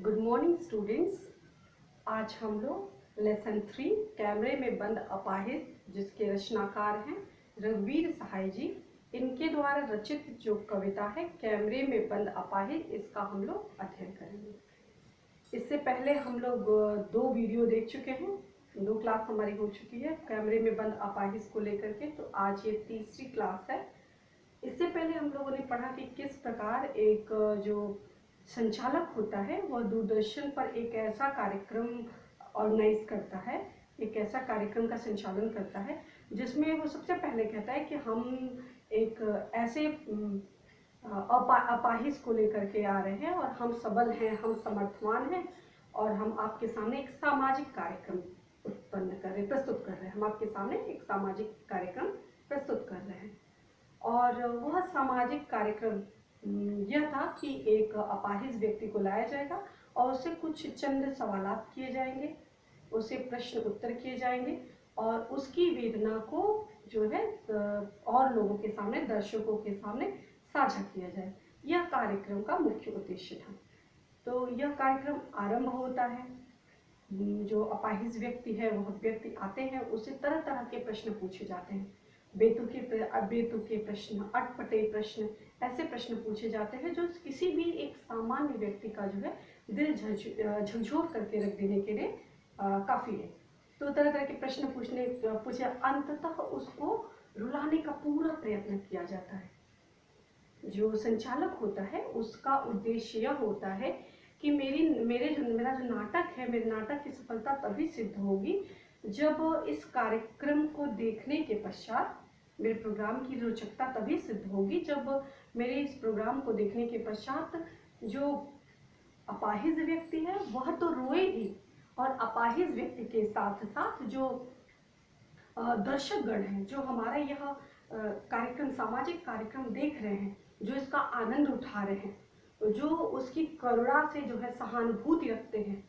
Good morning students. आज हम लोग लेसन 3 कैमरे में बंद अपाहिज, जिसके रचनाकार हैं रघुवीर सहाय जी, इनके द्वारा रचित जो कविता है कैमरे में बंद अपाहिज, इसका हम लोग अध्ययन करेंगे। इससे पहले हम लोग 2 वीडियो देख चुके हैं, 2 क्लास हमारी हो चुकी है कैमरे में बंद अपाहिज को लेकर के। तो आज ये तीसरी क्लास है। इससे पहले हम लोगों ने पढ़ा कि किस प्रकार एक जो संचालक होता है वह दूरदर्शन पर एक ऐसा कार्यक्रम ऑर्गेनाइज करता है, एक ऐसा कार्यक्रम का संचालन करता है जिसमें वो सबसे पहले कहता है कि हम एक ऐसे अपाहिज को लेकर के आ रहे हैं और हम सबल हैं, हम समर्थवान हैं और हम आपके सामने एक सामाजिक कार्यक्रम प्रस्तुत कर रहे हैं। हम आपके सामने एक सामाजिक कार्यक्रम प्रस्तुत कर रहे हैं और वह सामाजिक कार्यक्रम यह था कि एक अपाहिज व्यक्ति को लाया जाएगा और उससे कुछ चंद सवालात किए जाएंगे, उसे प्रश्न उत्तर किए जाएंगे और उसकी वेदना को जो है और लोगों के सामने, दर्शकों के सामने साझा किया जाए। यह कार्यक्रम का मुख्य उद्देश्य था। तो यह कार्यक्रम आरंभ होता है, जो अपाहिज व्यक्ति है वह व्यक्ति आते हैं, उसे तरह तरह के प्रश्न पूछे जाते हैं। बेतुके प्रश्न, अटपटे प्रश्न, ऐसे प्रश्न पूछे जाते हैं जो किसी भी एक सामान्य व्यक्ति का जो है दिल झकझोर करके रख देने के लिए काफ़ी है। तो तरह तरह के प्रश्न पूछे अंततः उसको रुलाने का पूरा प्रयत्न किया जाता है। जो संचालक होता है उसका उद्देश्य यह होता है कि मेरा जो नाटक है, मेरे नाटक की सफलता तभी सिद्ध होगी जब इस कार्यक्रम को देखने के पश्चात, मेरे प्रोग्राम की रोचकता तभी सिद्ध होगी जब मेरे इस प्रोग्राम को देखने के पश्चात जो अपाहिज व्यक्ति है वह तो रोए ही, और अपाहिज व्यक्ति के साथ साथ जो दर्शकगण हैं, जो हमारा यह कार्यक्रम, सामाजिक कार्यक्रम देख रहे हैं, जो इसका आनंद उठा रहे हैं, जो उसकी करुणा से जो है सहानुभूति रखते हैं,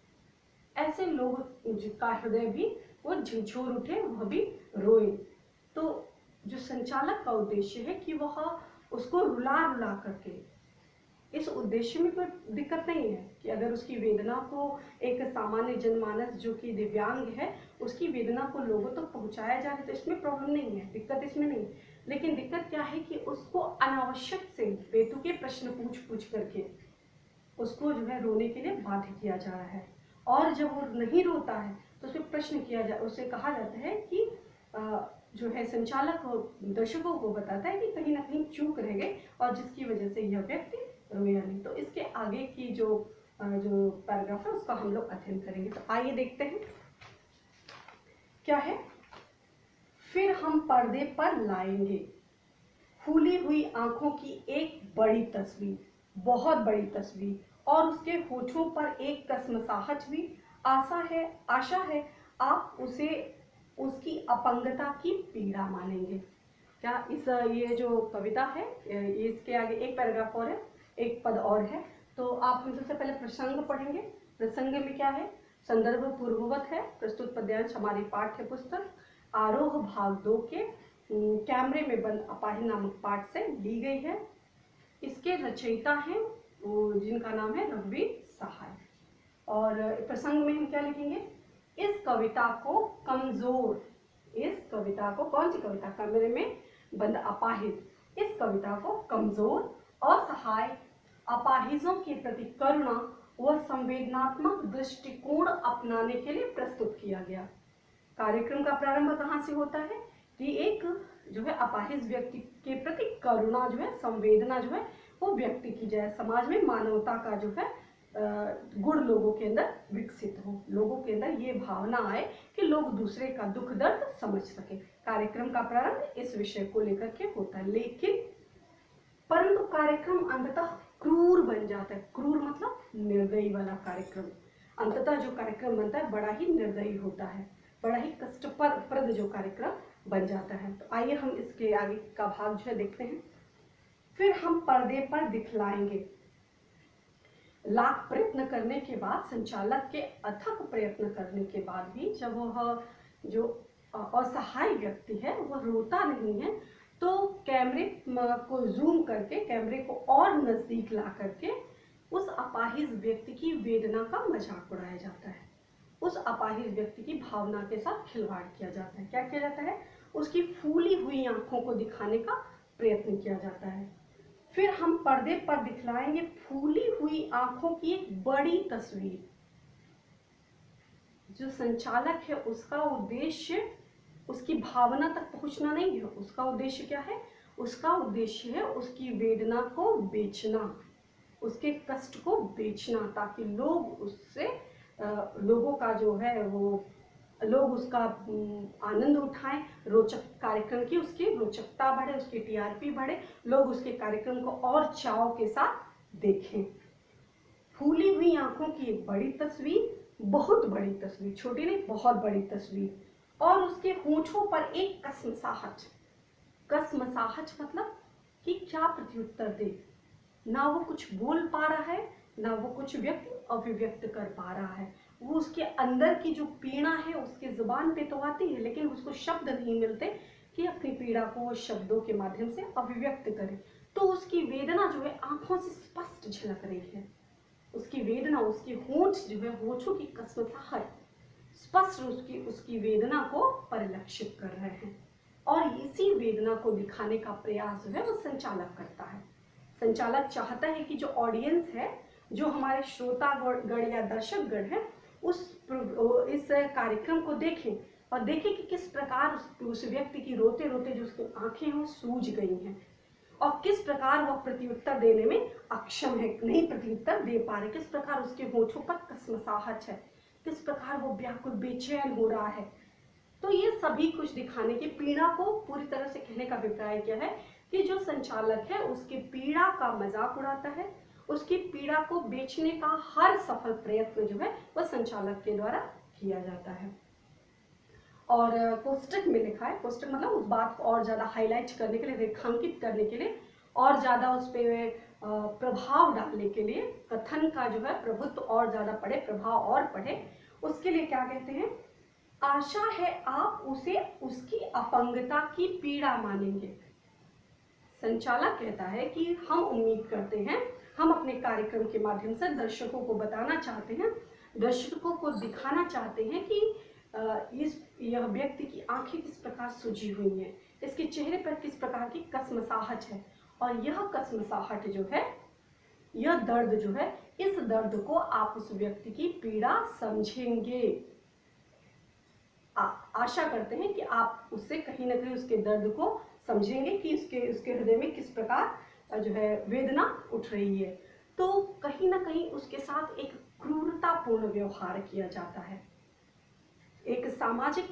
ऐसे लोग का हृदय भी वो झकझोर उठे, वह भी रोए। तो जो संचालक का उद्देश्य है कि वह उसको रुला करके, इस उद्देश्य में कोई दिक्कत नहीं है कि अगर उसकी वेदना को एक सामान्य जनमानस जो कि दिव्यांग है उसकी वेदना को लोगों तक पहुंचाया जाए तो इसमें प्रॉब्लम नहीं है, दिक्कत इसमें नहीं। लेकिन दिक्कत क्या है कि उसको अनावश्यक से बेतुके प्रश्न पूछ करके उसको जो है रोने के लिए बाध्य किया जा रहा है। और जब वो नहीं रोता है तो उसमें प्रश्न किया जाए, उसे कहा जाता है कि जो है संचालक दर्शकों को बताता है कि कहीं ना कहीं चूक रह गई और जिसकी वजह से यह व्यक्ति रोया नहीं। तो इसके आगे की जो पैराग्राफ है उसका हम लोग अध्ययन करेंगे। तो आइए देखते हैं क्या है। फिर हम पर्दे पर लाएंगे फूली हुई आंखों की एक बड़ी तस्वीर, बहुत बड़ी तस्वीर, और उसके होठों पर एक कसमसाहट भी। आशा है आप उसे उसकी अपंगता की पीड़ा मानेंगे। क्या ये जो कविता है, इसके आगे एक पैराग्राफ और है, एक पद और है। तो आप हम सबसे पहले प्रसंग पढ़ेंगे। प्रसंग में क्या है, संदर्भ पूर्ववत है। प्रस्तुत पद्यांश हमारी पाठ्य पुस्तक आरोह भाग 2 के कैमरे में बंद अपाहिज नामक पाठ से ली गई है। इसके रचयिता हैं जिनका नाम है रघुवीर सहाय। और प्रसंग में हम क्या लिखेंगे, इस कविता को कमजोर, इस कविता को, कौन सी कविता, कैमरे में बंद अपाहिज, इस कविता को कमजोर, असहाय, अपाहिजों के प्रति करुणा व संवेदनात्मक दृष्टिकोण अपनाने के लिए प्रस्तुत किया गया। कार्यक्रम का प्रारंभ कहाँ से होता है कि एक जो है अपाहिज व्यक्ति के प्रति करुणा जो है, संवेदना जो है वो व्यक्त की जाए, समाज में मानवता का जो है गुण लोगों के अंदर विकसित हो, लोगों के अंदर ये भावना आए कि लोग दूसरे का दुख दर्द समझ सके। कार्यक्रम का प्रारंभ इस विषय को लेकर के होता है। लेकिन परंतु कार्यक्रम अंततः क्रूर बन जाता है। क्रूर मतलब निर्दयी वाला कार्यक्रम। अंततः जो कार्यक्रम बनता है बड़ा ही निर्दयी होता है, बड़ा ही कष्टप्रद जो कार्यक्रम बन जाता है। तो आइए हम इसके आगे का भाग जो है देखते हैं। फिर हम पर्दे पर दिखलाएंगे। लाख प्रयत्न करने के बाद, संचालक के अथक प्रयत्न करने के बाद भी जब वह जो असहाय व्यक्ति है वह रोता नहीं है, तो कैमरे को जूम करके, कैमरे को और नजदीक ला करके उस अपाहिज व्यक्ति की वेदना का मजाक उड़ाया जाता है, उस अपाहिज व्यक्ति की भावना के साथ खिलवाड़ किया जाता है। क्या किया जाता है? उसकी फूली हुई आंखों को दिखाने का प्रयत्न किया जाता है। फिर हम पर्दे पर दिखलाएंगे फूली हुई आंखों की एक बड़ी तस्वीर। जो संचालक है उसका उद्देश्य उसकी भावना तक पहुंचना नहीं है, उसका उद्देश्य क्या है? उसका उद्देश्य है उसकी वेदना को बेचना, उसके कष्ट को बेचना, ताकि लोग उससे लोगों का जो है वो लोग उसका आनंद उठाएं, रोचक कार्यक्रम की उसकी रोचकता बढ़े, उसकी टीआरपी बढ़े, लोग उसके कार्यक्रम को और चाव के साथ देखें। फूली हुई आंखों की एक बड़ी तस्वीर, बहुत बड़ी तस्वीर, छोटी नहीं बहुत बड़ी तस्वीर, और उसके होठों पर एक कसमसाहट। कसमसाहट मतलब कि क्या प्रत्युत्तर दे, ना वो कुछ बोल पा रहा है, ना वो कुछ अभिव्यक्त कर पा रहा है। वो उसके अंदर की जो पीड़ा है उसके जुबान पे तो आती है, लेकिन उसको शब्द नहीं मिलते कि अपनी पीड़ा को वो शब्दों के माध्यम से अभिव्यक्त करे। तो उसकी वेदना जो है आंखों से स्पष्ट झलक रही है, उसकी वेदना, उसकी होंठ जो है, होठों की कसमसाहट स्पष्ट उसकी वेदना को परिलक्षित कर रहे हैं। और इसी वेदना को दिखाने का प्रयास जो है वो संचालक करता है। संचालक चाहता है कि जो ऑडियंस है, जो हमारे श्रोतागण या दर्शकगण है, इस कार्यक्रम को देखें और देखें कि किस प्रकार उस व्यक्ति की रोते रोते जो उसकी आंखें हैं वो सूज गई हैं, और किस प्रकार वह प्रत्युत्तर देने में अक्षम है, नहीं प्रत्युत्तर दे पा रहे, किस प्रकार उसके होठों पर कसमसाहट है, किस प्रकार वो व्याकुल बेचैन हो रहा है। तो ये सभी कुछ दिखाने की पीड़ा को पूरी तरह से कहने का अभिप्राय क्या है कि जो संचालक है उसकी पीड़ा का मजाक उड़ाता है, उसकी पीड़ा को बेचने का हर सफल प्रयत्न जो है वह संचालक के द्वारा किया जाता है। और कोष्टक में लिखा है, कोष्टक मतलब उस बात को और ज्यादा हाईलाइट करने के लिए, रेखांकित करने के लिए, और ज्यादा उस पर प्रभाव डालने के लिए, कथन का जो है प्रभुत्व और ज्यादा पढ़े, प्रभाव और पढ़े, उसके लिए क्या कहते हैं? आशा है आप उसे उसकी अपंगता की पीड़ा मानेंगे। संचालक कहता है कि हम उम्मीद करते हैं, हम अपने कार्यक्रम के माध्यम से दर्शकों को बताना चाहते हैं, दर्शकों को दिखाना चाहते हैं कि यह व्यक्ति की आंखें किस प्रकार सूजी हुई हैं, इसके चेहरे पर किस प्रकार की कसमसाहट है, और यह कसमसाहट जो है, यह दर्द जो है, इस दर्द को आप उस व्यक्ति की पीड़ा समझेंगे। आशा करते हैं कि आप उससे कहीं ना कहीं उसके दर्द को समझेंगे कि उसके हृदय में किस प्रकार जो है वेदना उठ रही है। तो कहीं ना कहीं उसके साथ एक क्रूरतापूर्ण व्यवहार किया जाता है। एक सामाजिक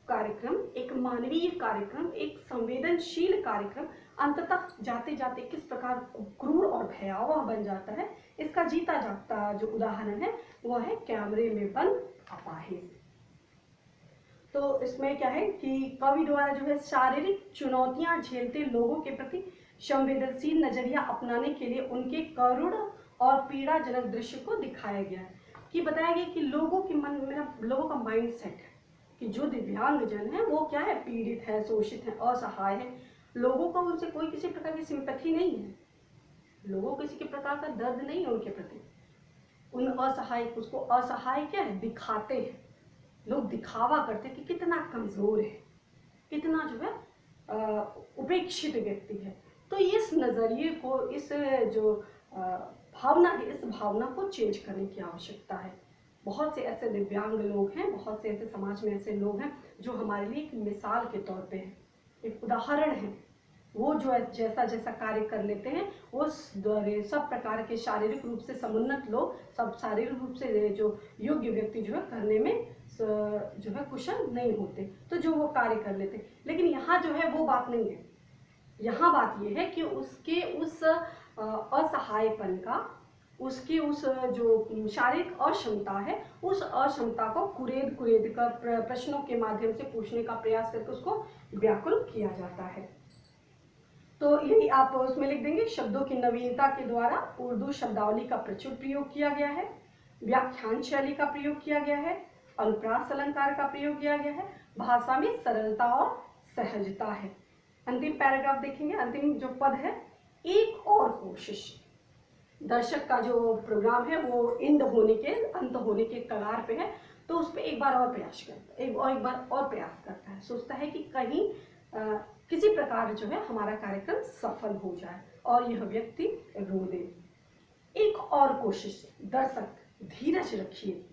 कार्यक्रम, एक मानवीय कार्यक्रम, एक संवेदनशील कार्यक्रम अंततः जाते जाते किस प्रकार क्रूर और भयावह बन जाता है, इसका जीता जागता जो उदाहरण है वह है कैमरे में बंद अपाहिज। तो इसमें क्या है कि कवि द्वारा जो है शारीरिक चुनौतियां झेलते लोगों के प्रति संवेदनशील नजरिया अपनाने के लिए उनके करुण और पीड़ाजनक दृश्य को दिखाया गया है, कि बताया गया कि लोगों के मन में, लोगों का माइंड सेट है कि जो दिव्यांग जन है वो क्या है, पीड़ित है, शोषित है, असहाय है। लोगों को उनसे कोई किसी प्रकार की सिंपैथी नहीं है, लोगों को किसी के प्रकार का दर्द नहीं है उनके प्रति। उन असहाय, उसको असहाय क्या है, दिखाते हैं, लोग दिखावा करते हैं कि कितना कमजोर है, कितना जो है उपेक्षित व्यक्ति है। तो इस नजरिए को, इस जो भावना है, इस भावना को चेंज करने की आवश्यकता है। बहुत से ऐसे दिव्यांग लोग हैं, बहुत से ऐसे समाज में ऐसे लोग हैं जो हमारे लिए एक मिसाल के तौर पे हैं, एक उदाहरण है। वो जो जैसा जैसा कार्य कर लेते हैं, वो सब प्रकार के शारीरिक रूप से समुन्नत लोग, सब शारीरिक रूप से जो योग्य व्यक्ति जो है करने में जो है कुशल नहीं होते, तो जो वो कार्य कर लेते। लेकिन यहाँ जो है वो बात नहीं है, यहाँ बात ये है कि उसके उस असहायपन का, उसकी उस जो शारीरिक अक्षमता है, उस अक्षमता को कुरेद कुरेद कर प्रश्नों के माध्यम से पूछने का प्रयास करके उसको व्याकुल किया जाता है। तो यही आप उसमें लिख देंगे, शब्दों की नवीनता के द्वारा उर्दू शब्दावली का प्रचुर प्रयोग किया गया है, व्याख्यान शैली का प्रयोग किया गया है, अनुप्रास अलंकार का प्रयोग किया गया है, भाषा में सरलता और सहजता है। अंतिम पैराग्राफ देखेंगे, अंतिम जो पद है, एक और कोशिश। दर्शक का जो प्रोग्राम है वो अंत होने के कगार पे है, तो उस पर एक बार और प्रयास करता है, एक बार और प्रयास करता है, सोचता है कि कहीं किसी प्रकार जो है हमारा कार्यक्रम सफल हो जाए और यह व्यक्ति रो दे। एक और कोशिश, दर्शक धीरज रखिए,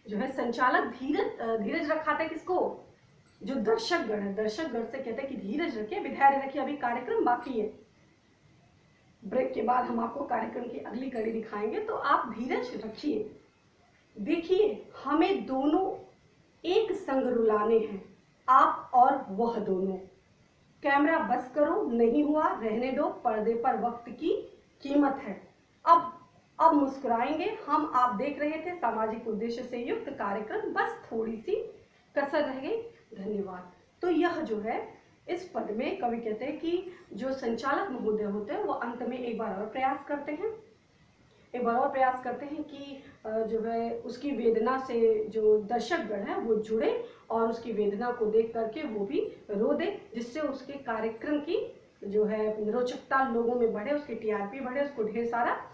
जो है संचालक धीरज रखाता है किसको, जो दर्शकगण है, दर्शकगण से कहते हैं कि धीरज रखिए, धैर्य रखिए, अभी कार्यक्रम बाकी है। ब्रेक के बाद हम आपको कार्यक्रम की अगली कड़ी दिखाएंगे, तो आप धीरज रखिए। देखिए, हमें दोनों एक संग रुलाने हैं, आप और वह दोनों। कैमरा बस करो, नहीं हुआ रहने दो, पर्दे पर वक्त की कीमत है। अब मुस्कुराएंगे हम, आप देख रहे थे सामाजिक उद्देश्य से युक्त कार्यक्रम, बस थोड़ी सी कसर रह गई। धन्यवाद। तो यह जो है, इस पद में कवि कहते हैं कि जो संचालक महोदय होते हैं वो अंत में एक बार और प्रयास करते हैं, कि जो है उसकी वेदना से जो दर्शकगण है वो जुड़े और उसकी वेदना को देख करके वो भी रो दे, जिससे उसके कार्यक्रम की जो है रोचकता लोगों में बढ़े, उसकी टीआरपी बढ़े, उसको ढेर सारा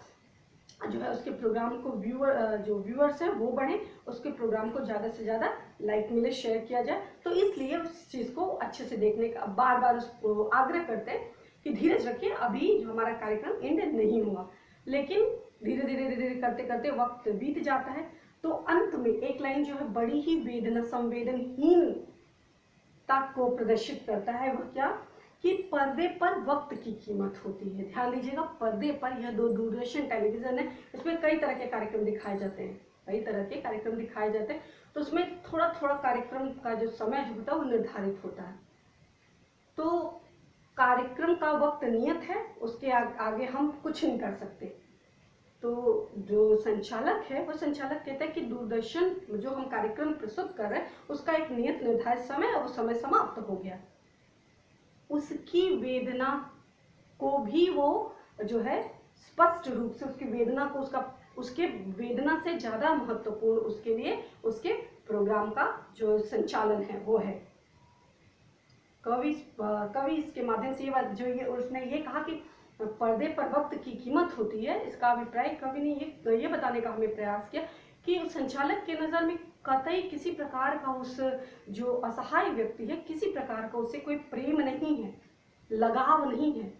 जो है उसके प्रोग्राम को व्यूअर्स हैं वो बढ़े, उसके प्रोग्राम को ज़्यादा से ज़्यादा लाइक मिले, शेयर किया जाए। तो इसलिए उस चीज़ को अच्छे से देखने का बार बार उसको आग्रह करते हैं कि धीरज रखिए, अभी जो हमारा कार्यक्रम एंड नहीं हुआ। लेकिन धीरे धीरे करते करते वक्त बीत जाता है, तो अंत में एक लाइन जो है बड़ी ही संवेदनहीनता को प्रदर्शित करता है। वह क्या, कि पर्दे पर वक्त की कीमत होती है। ध्यान दीजिएगा, पर्दे पर, यह दूरदर्शन टेलीविजन है, इसमें कई तरह के कार्यक्रम दिखाए जाते हैं, तो उसमें थोड़ा थोड़ा कार्यक्रम का जो समय जो होता है वो निर्धारित होता है। तो कार्यक्रम का वक्त नियत है, उसके आगे हम कुछ नहीं कर सकते। तो जो संचालक है वो संचालक कहता है कि दूरदर्शन जो हम कार्यक्रम प्रस्तुत कर रहे हैं उसका एक नियत निर्धारित समय, और वो समय समाप्त हो गया। उसकी वेदना को भी वो जो है स्पष्ट रूप से उसकी वेदना को, उसके वेदना से ज़्यादा महत्वपूर्ण उसके लिए उसके प्रोग्राम का जो संचालन है वो है। कवि इसके माध्यम से उसने ये कहा कि पर्दे पर वक्त की कीमत होती है। इसका अभिप्राय कवि ने ये बताने का हमें प्रयास किया कि उस संचालक के नज़र में कतई किसी प्रकार का उस जो असहाय व्यक्ति है, किसी प्रकार का उससे कोई प्रेम नहीं है, लगाव नहीं है,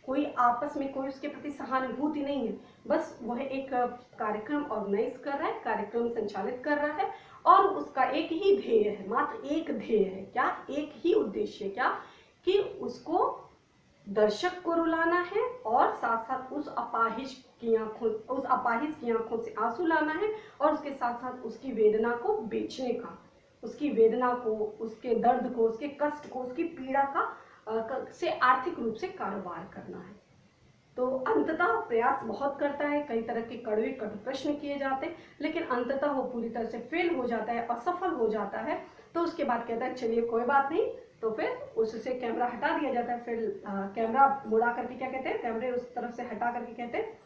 कोई आपस में कोई उसके प्रति सहानुभूति नहीं है। बस वह एक कार्यक्रम ऑर्गेनाइज कर रहा है, कार्यक्रम संचालित कर रहा है, और उसका एक ही ध्येय है, मात्र एक ध्येय है। क्या, एक ही उद्देश्य, क्या, कि उसको दर्शक को रुलाना है और साथ साथ उस अपाहिज की आंखों से आंसू लाना है, और उसके साथ साथ उसकी वेदना को बेचने का, उसकी वेदना को, उसके दर्द को, उसके कष्ट को, उसकी पीड़ा का से आर्थिक रूप से कारोबार करना है। तो अंततः प्रयास बहुत करता है, कई तरह के कड़वे कटु प्रश्न किए जाते हैं, लेकिन अंततः वो पूरी तरह से फेल हो जाता है, असफल हो जाता है। तो उसके बाद कहता है चलिए कोई बात नहीं, तो फिर उससे कैमरा हटा दिया जाता है। फिर कैमरा मुड़ा करके क्या कहते हैं, कैमरे उस तरफ से हटा करके कहते हैं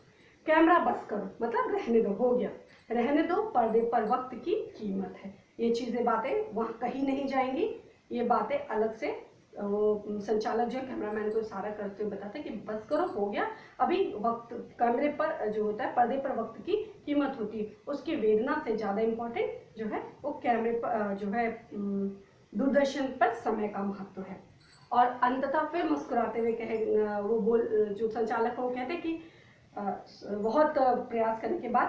कैमरा बस करो, मतलब रहने दो, हो गया, रहने दो, पर्दे पर वक्त की कीमत है। ये चीज़ें बातें वहाँ कहीं नहीं जाएंगी, ये बातें अलग से वो संचालक जो है कैमरामैन को इशारा करते हुए बताते हैं कि बस करो, हो गया, अभी वक्त, कैमरे पर जो होता है, पर्दे पर वक्त की कीमत होती है, उसकी वेदना से ज़्यादा इम्पोर्टेंट जो है वो कैमरे पर जो है दूरदर्शन पर समय का महत्व है। और अंततः फिर मुस्कुराते हुए जो संचालक को कहते कि बहुत प्रयास करने के बाद,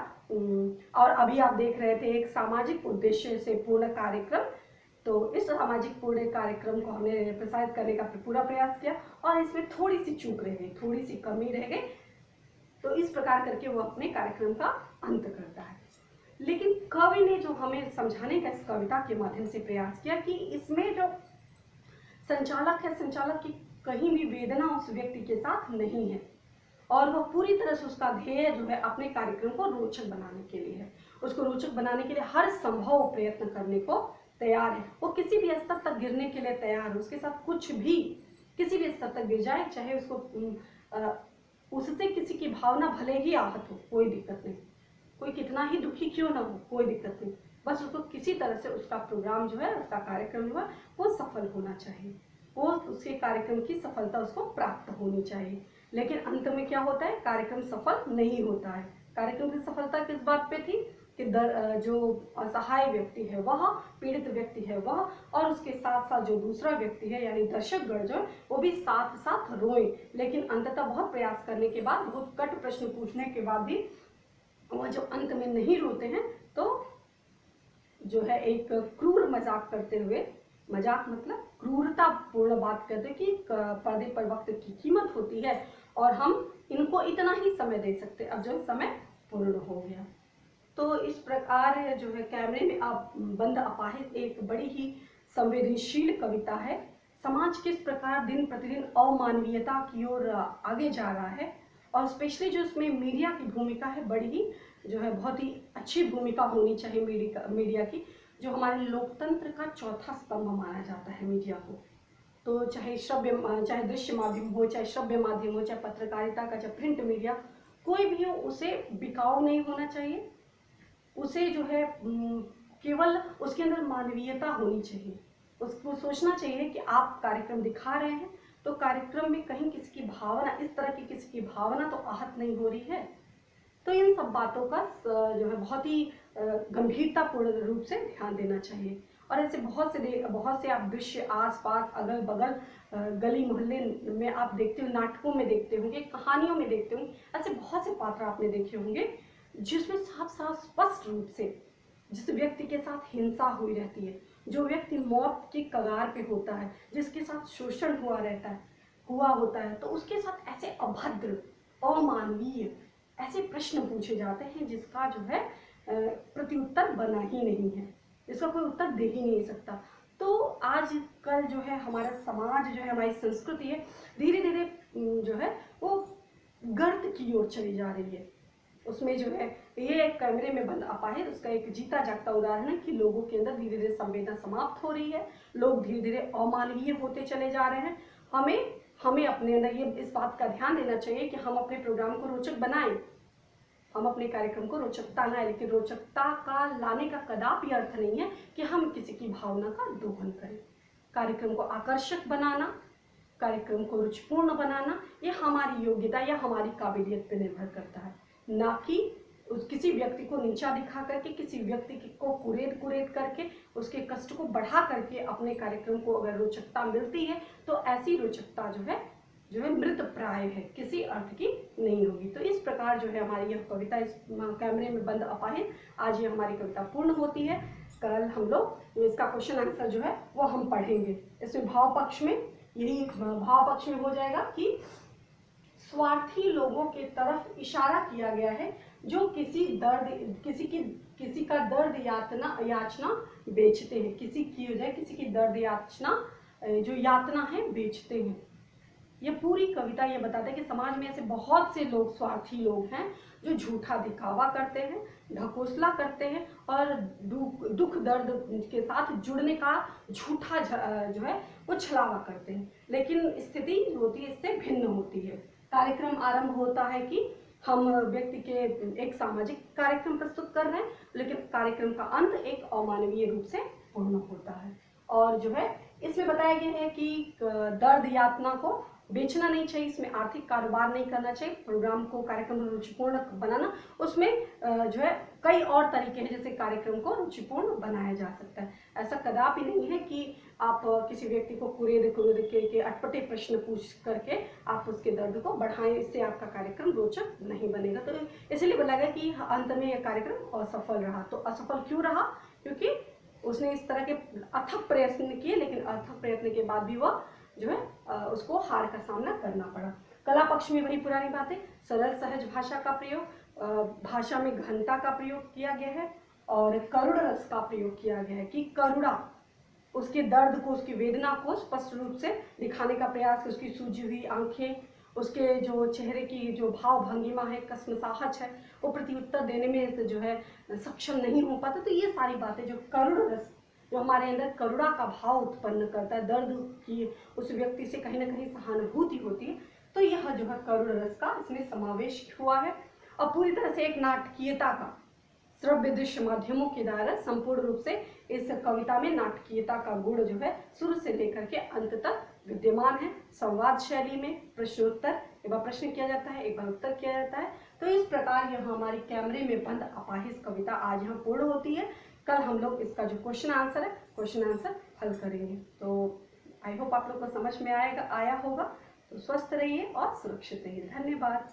और अभी आप देख रहे थे एक सामाजिक उद्देश्य से पूर्ण कार्यक्रम, तो इस सामाजिक पूर्ण कार्यक्रम को हमने प्रसारित करने का पूरा प्रयास किया, और इसमें थोड़ी सी चूक रह गई, थोड़ी सी कमी रह गई, तो इस प्रकार करके वो अपने कार्यक्रम का अंत करता है। लेकिन कवि ने जो हमें समझाने का इस कविता के माध्यम से प्रयास किया कि इसमें जो संचालक है, संचालक की कहीं भी वेदना उस व्यक्ति के साथ नहीं है, और वह पूरी तरह से उसका ध्येय जो है अपने कार्यक्रम को रोचक बनाने के लिए है। उसको रोचक बनाने के लिए हर संभव प्रयत्न करने को तैयार है। वो किसी भी स्तर तक गिरने के लिए तैयार है, उसके साथ कुछ भी, किसी भी स्तर तक गिर जाए, चाहे उसको उससे किसी की भावना भले ही आहत हो, कोई दिक्कत नहीं, कोई कितना ही दुखी क्यों ना हो, कोई दिक्कत नहीं, बस उसको किसी तरह से उसका प्रोग्राम जो है, उसका कार्यक्रम जो है वो सफल होना चाहिए, वो उसके कार्यक्रम की सफलता उसको प्राप्त होनी चाहिए। लेकिन अंत में क्या होता है, कार्यक्रम सफल नहीं होता है। कार्यक्रम की सफलता किस बात पे थी कि जो असहाय व्यक्ति है वह, पीड़ित व्यक्ति है वह, और उसके साथ साथ जो दूसरा व्यक्ति है यानी दर्शकगण जो है वो भी साथ साथ रोए। लेकिन अंततः बहुत प्रयास करने के बाद, बहुत कट प्रश्न पूछने के बाद भी वह जो अंत में नहीं रोते हैं, तो जो है एक क्रूर मजाक करते हुए, मजाक मतलब क्रूरतापूर्ण बात करते कि पर्दे पर वक्त की कीमत होती है और हम इनको इतना ही समय दे सकते, अब जो समय पूर्ण हो गया। तो इस प्रकार जो है कैमरे में आप बंद अपाहिज एक बड़ी ही संवेदनशील कविता है। समाज किस प्रकार दिन प्रतिदिन अमानवीयता की ओर आगे जा रहा है, और स्पेशली जो इसमें मीडिया की भूमिका है, बड़ी ही जो है बहुत ही अच्छी भूमिका होनी चाहिए मीडिया की, जो हमारे लोकतंत्र का चौथा स्तंभ माना जाता है मीडिया को। तो चाहे चाहे दृश्य माध्यम हो, चाहे श्रव्य माध्यम हो, चाहे पत्रकारिता का, चाहे प्रिंट मीडिया, कोई भी हो, उसे बिकाऊ नहीं होना चाहिए। उसे जो है केवल उसके अंदर मानवीयता होनी चाहिए। उसको सोचना चाहिए कि आप कार्यक्रम दिखा रहे हैं तो कार्यक्रम में कहीं किसी की भावना, इस तरह की किसी की भावना तो आहत नहीं हो रही है। तो इन सब बातों का जो है बहुत ही गंभीरतापूर्ण रूप से ध्यान देना चाहिए। और ऐसे बहुत से आप दृश्य आसपास, अगल बगल, गली मोहल्ले में आप देखते हो, नाटकों में देखते होंगे, कहानियों में देखते होंगे, ऐसे बहुत से पात्र आपने देखे होंगे जिसमें साफ साफ स्पष्ट रूप से जिस व्यक्ति के साथ हिंसा हुई रहती है, जो व्यक्ति मौत की कगार पे होता है, जिसके साथ शोषण हुआ होता है, तो उसके साथ ऐसे अभद्र, अमानवीय ऐसे प्रश्न पूछे जाते हैं जिसका जो है प्रत्युत्तर बना ही नहीं है, इसका कोई उत्तर दे ही नहीं सकता। तो आज कल जो है हमारा समाज जो है, हमारी संस्कृति है, धीरे धीरे जो है वो गर्त की ओर चली जा रही है। उसमें जो है ये एक कैमरे में बंद अपाहिज उसका एक जीता जागता उदाहरण है कि लोगों के अंदर धीरे धीरे संवेदना समाप्त हो रही है, लोग धीरे धीरे अमानवीय होते चले जा रहे हैं। हमें अपने अंदर ये इस बात का ध्यान देना चाहिए कि हम अपने प्रोग्राम को रोचक बनाएं, हम अपने कार्यक्रम को रोचकता लाएं, लेकिन रोचकता का लाने का कदापि अर्थ नहीं है कि हम किसी की भावना का दोहन करें। कार्यक्रम को आकर्षक बनाना, कार्यक्रम को रुचिपूर्ण बनाना, ये हमारी योग्यता या हमारी काबिलियत पर निर्भर करता है, ना कि किसी व्यक्ति को नीचा दिखा करके, किसी व्यक्ति को कुरेद करके, उसके कष्ट को बढ़ा करके अपने कार्यक्रम को अगर रोचकता मिलती है तो ऐसी रोचकता जो है मृत प्राय है, किसी अर्थ की नहीं होगी। तो इस प्रकार जो है हमारी यह कविता, इस कैमरे में बंद अपाहिज, आज ये हमारी कविता पूर्ण होती है। कल हम लोग इसका क्वेश्चन आंसर जो है वो हम पढ़ेंगे। इसमें भाव पक्ष में हो जाएगा कि स्वार्थी लोगों के तरफ इशारा किया गया है जो किसी का दर्द याचना बेचते हैं, किसी की दर्द याचना जो यातना है बेचते हैं। ये पूरी कविता ये बताते हैं कि समाज में ऐसे बहुत से लोग, स्वार्थी लोग हैं जो झूठा दिखावा करते हैं, ढकोसला करते हैं और दुख दर्द के साथ जुड़ने का झूठा जो है वो छलावा करते हैं। लेकिन स्थिति होती है इससे भिन्न होती है। कार्यक्रम आरंभ होता है कि हम व्यक्ति के एक सामाजिक कार्यक्रम प्रस्तुत कर रहे हैं, लेकिन कार्यक्रम का अंत एक अमानवीय रूप से पूर्ण होता है। और जो है इसमें बताया गया है कि दर्द यातना को बेचना नहीं चाहिए, इसमें आर्थिक कारोबार नहीं करना चाहिए। प्रोग्राम को, कार्यक्रम को रुचिपूर्ण बनाना, उसमें जो है कई और तरीके हैं जैसे कार्यक्रम को रुचिपूर्ण बनाया जा सकता है। ऐसा कदापि नहीं है कि आप किसी व्यक्ति को कुरेद के अटपटे प्रश्न पूछ करके आप उसके दर्द को बढ़ाएं, इससे आपका कार्यक्रम रोचक नहीं बनेगा। तो इसलिए बोला गया कि अंत में यह कार्यक्रम असफल रहा। तो असफल क्यों रहा? क्योंकि उसने इस तरह के अथक प्रयत्न किए, लेकिन अथक प्रयत्न के बाद भी वह जो है उसको हार का सामना करना पड़ा। कला पक्ष में वही पुरानी बातें, सरल सहज भाषा का प्रयोग, भाषा में घनता का प्रयोग किया गया है और करुण रस का प्रयोग किया गया है कि करुणा, उसके दर्द को, उसकी वेदना को स्पष्ट रूप से दिखाने का प्रयास, उसकी सूजी हुई आंखें, उसके जो चेहरे की जो भाव भंगिमा है, कसमसाहट है, वो प्रत्युत्तर देने में जो है सक्षम नहीं हो पाता। तो ये सारी बातें जो करुण रस, जो हमारे अंदर करुणा का भाव उत्पन्न करता है, दर्द की उस व्यक्ति से कहीं ना कहीं सहानुभूति होती है, तो यह जो है करुण रस का इसमें समावेश हुआ है। और पूरी तरह से एक नाटकीयता का, श्रव्य दृश्य माध्यमों के द्वारा संपूर्ण रूप से इस कविता में नाटकीयता का गुण जो है शुरू से लेकर के अंत तक विद्यमान है। संवाद शैली में प्रश्नोत्तर एक बार प्रश्न किया जाता है, एक बार उत्तर किया जाता है। तो इस प्रकार यह हमारी कैमरे में बंद अपाहिज कविता आज यहाँ पूर्ण होती है। कल हम लोग इसका जो क्वेश्चन आंसर है, क्वेश्चन आंसर हल करेंगे। तो आई होप आप लोग को समझ में आया होगा। तो स्वस्थ रहिए और सुरक्षित रहिए। धन्यवाद।